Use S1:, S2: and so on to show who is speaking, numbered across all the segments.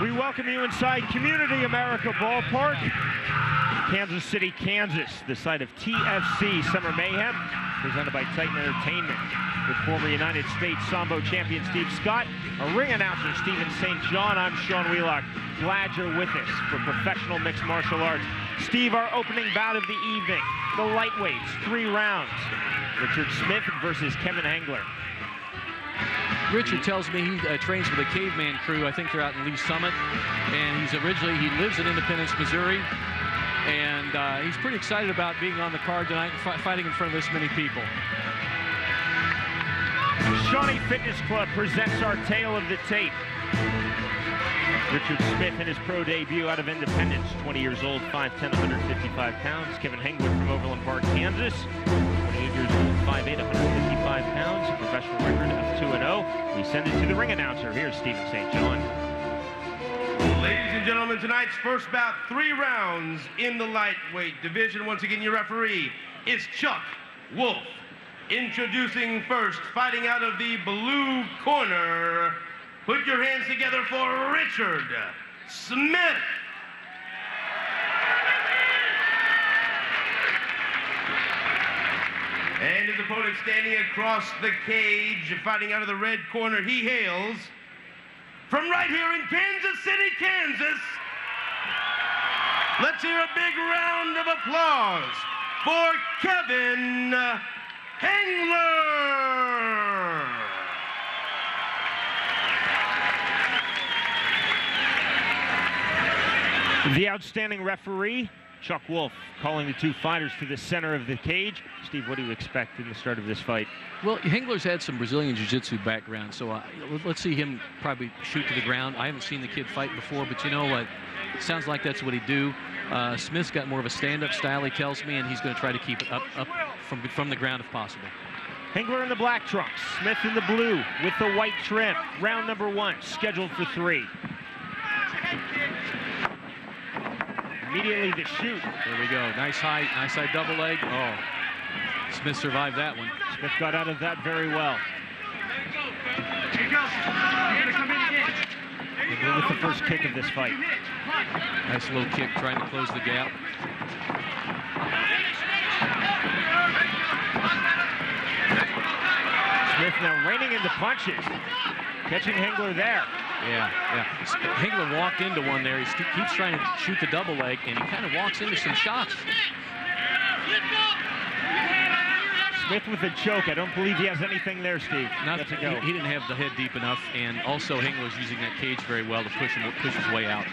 S1: We welcome you inside Community America Ballpark, Kansas City, Kansas, the site of TFC Summer Mayhem, presented by Titan Entertainment, with former United States Sambo champion Steve Scott, our ring announcer Stephen St. John. I'm Sean Wheelock. Glad you're with us for professional mixed martial arts. Steve, our opening bout of the evening, the lightweights, 3 rounds. Richard Smith versus Kevin Hengler.
S2: Richard tells me he trains with a caveman crew. I think they're out in Lee Summit. And he lives in Independence, Missouri. And he's pretty excited about being on the card tonight and fighting in front of this many people.
S1: Shawnee Fitness Club presents our tale of the tape. Richard Smith in his pro debut out of Independence, 20 years old, 5'10", 155 pounds. Kevin Hengler from Overland Park, Kansas, 28 years old, 5'8", 155 pounds. A professional record of 2-0. We send it to the ring announcer. Here's Stephen St. John.
S3: Ladies and gentlemen, tonight's first bout, 3 rounds in the lightweight division. Once again, your referee is Chuck Wolf. Introducing first, fighting out of the blue corner. Put your hands together for Richard Smith. And his opponent standing across the cage, fighting out of the red corner, he hails from right here in Kansas City, Kansas. Let's hear a big round of applause for Kevin Hengler.
S1: The outstanding referee, Chuck Wolf, calling the 2 fighters to the center of the cage. Steve, what do you expect in the start of this fight?
S2: Well, Hengler's had some Brazilian Jiu-Jitsu background, so let's see him probably shoot to the ground. I haven't seen the kid fight before, but you know what? It sounds like that's what he'd do. Smith's got more of a stand-up style, he tells me, and he's going to try to keep it up from the ground if possible.
S1: Hengler in the black trunks, Smith in the blue with the white trim. Round number 1, scheduled for 3. Immediately to shoot.
S2: There we go. Nice high double leg. Oh, Smith survived that one.
S1: Smith got out of that very well. Hengler with the first kick of this fight.
S2: Nice little kick trying to close the gap.
S1: Smith now reining into punches. Catching Hengler there.
S2: Yeah. Hengler walked into one there. He keeps trying to shoot the double leg, and he kind of walks into some shots.
S1: Smith with a choke. I don't believe he has anything there, Steve.
S2: He didn't have the head deep enough, and also Hengler's using that cage very well to push his way out.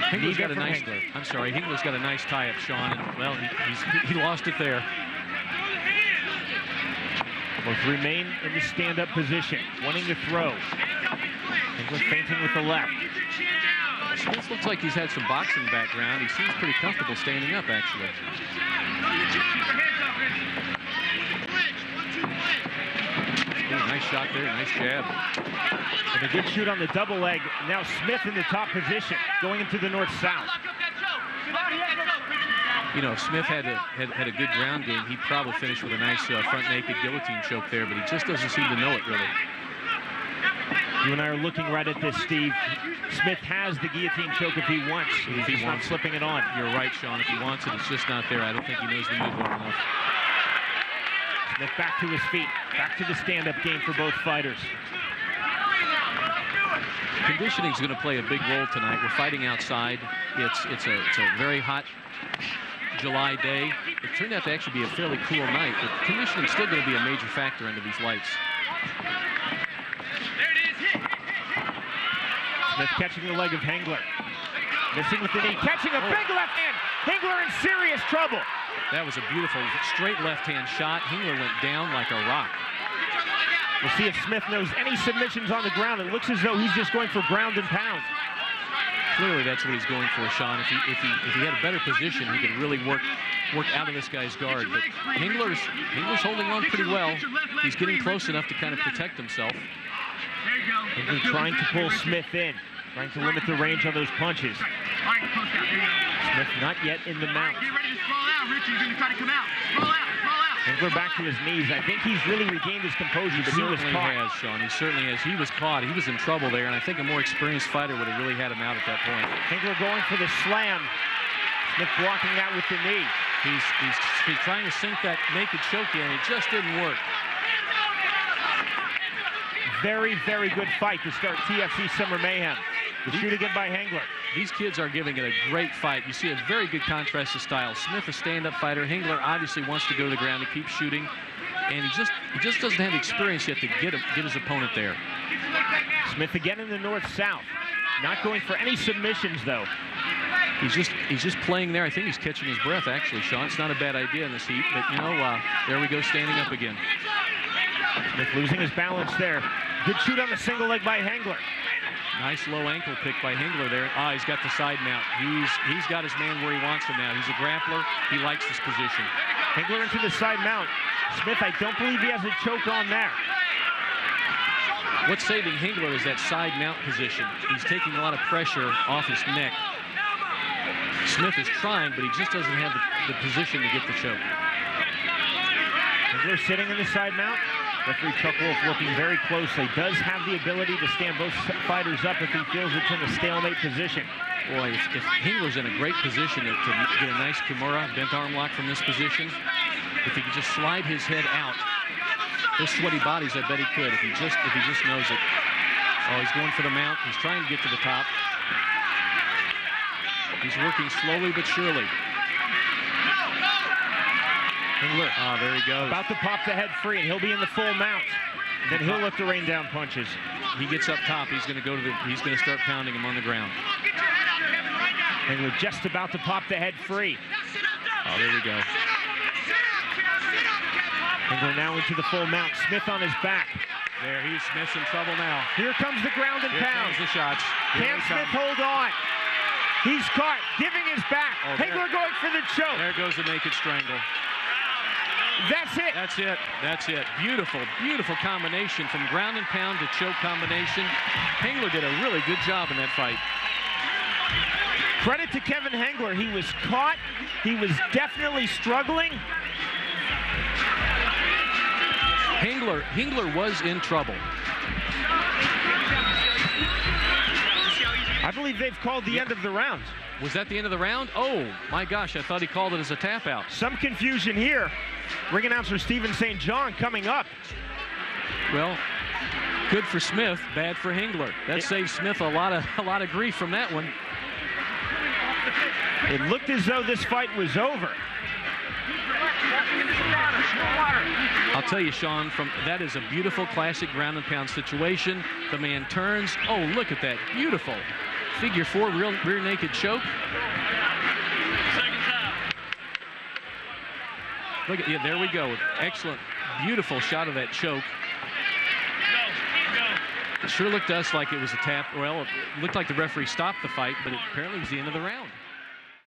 S2: Hengler's got a nice. I'm sorry, Hengler's got a nice tie-up, Sean, and well, he lost it there.
S1: Both remain in the stand-up position, wanting to throw. Hengler feinting with the left.
S2: Smith looks like he's had some boxing background. He seems pretty comfortable standing up, actually. Ooh, nice shot there, nice jab.
S1: And a good shoot on the double leg. Now Smith in the top position, going into the north-south.
S2: You know, if Smith had a good ground game, he'd probably finish with a nice front naked guillotine choke there, but he just doesn't seem to know it, really.
S1: You and I are looking right at this, Steve. Smith has the guillotine choke if he wants. He's not slipping it on.
S2: You're right, Sean. If he wants it, it's just not there. I don't think he knows the move well enough.
S1: Smith back to his feet. Back to the stand-up game for both fighters.
S2: Conditioning is going to play a big role tonight. We're fighting outside. It's a very hot July day. It turned out to actually be a fairly cool night, but conditioning is still going to be a major factor under these lights.
S1: Smith catching the leg of Hengler. Missing with the knee, catching a big left hand. Hengler in serious trouble.
S2: That was a beautiful straight left-hand shot. Hengler went down like a rock.
S1: We'll see if Smith knows any submissions on the ground. It looks as though he's just going for ground and pound.
S2: Clearly, that's what he's going for, Sean. If he had a better position, he could really work out of this guy's guard. But Hengler's holding on pretty well. He's getting close enough to kind of protect himself.
S1: Hengler trying to pull Smith in, trying to limit the range on those punches. Smith not yet in the mount.
S4: Get ready to sprawl out, Richard. You're going to try to come out. Sprawl out, sprawl out.
S1: Hengler back to his knees. I think he's really regained his composure, but he was caught.
S2: He certainly has, Sean. He certainly has. He was caught. He was in trouble there, and I think a more experienced fighter would have really had him out at that point.
S1: Hengler going for the slam. Smith blocking that with the knee.
S2: He's trying to sink that naked choke in. It just didn't work.
S1: Very, very good fight to start TFC Summer Mayhem. The shoot again by Hengler.
S2: These kids are giving it a great fight. You see a very good contrast of style. Smith, a stand-up fighter. Hengler obviously wants to go to the ground and keep shooting, and he just doesn't have the experience yet to get his opponent there.
S1: Smith again in the north-south. Not going for any submissions, though.
S2: He's just playing there. I think he's catching his breath, actually, Sean. It's not a bad idea in this heat, but, you know, there we go, standing up again.
S1: Smith losing his balance there. Good shoot on the single leg by Hengler.
S2: Nice low ankle pick by Hengler there. He's got the side mount. He's got his man where he wants him now. He's a grappler. He likes this position.
S1: Hengler into the side mount. Smith, I don't believe he has a choke on there.
S2: What's saving Hengler is that side mount position. He's taking a lot of pressure off his neck. Smith is trying, but he just doesn't have the position to get the choke.
S1: Hengler sitting in the side mount. Referee Chuck Wolf looking very closely. Does have the ability to stand both fighters up if he feels it's in a stalemate position.
S2: Boy, if Hengler's in a great position to get a nice Kimura bent arm lock from this position, if he could just slide his head out, those sweaty bodies, I bet he could if he just knows it. Oh, he's going for the mount. He's trying to get to the top. He's working slowly but surely.
S1: Hengler.
S2: There he goes.
S1: About to pop the head free, and he'll be in the full mount. Then he'll look to rain down punches.
S2: He gets up top. He's going to start pounding him on the ground.
S1: Hengler just about to pop the head free.
S2: Oh, there we go.
S1: Hengler now into the full mount. Smith on his back.
S2: There, Smith's in trouble now.
S1: Here comes the ground and pound.
S2: Here comes the shots.
S1: Can Smith hold on? He's caught, giving his back. Hengler going for the choke.
S2: There goes the naked strangle.
S1: That's it.
S2: That's it. That's it. Beautiful, beautiful combination from ground and pound to choke combination. Hengler did a really good job in that fight.
S1: Credit to Kevin Hengler. He was caught. He was definitely struggling.
S2: Hengler was in trouble.
S1: I believe they've called the end of the round.
S2: Was that the end of the round? Oh, my gosh, I thought he called it as a tap out.
S1: Some confusion here. Ring announcer Stephen St. John coming up.
S2: Well, good for Smith, bad for Hengler. That saves Smith a lot of grief from that one.
S1: It looked as though this fight was over.
S2: I'll tell you, Sean, that is a beautiful classic ground and pound situation. The man turns. Oh, look at that. Beautiful. Figure four rear naked choke. Look at, yeah, there we go. Excellent, beautiful shot of that choke. It sure looked to us like it was a tap. Well, it looked like the referee stopped the fight, but it apparently was the end of the round.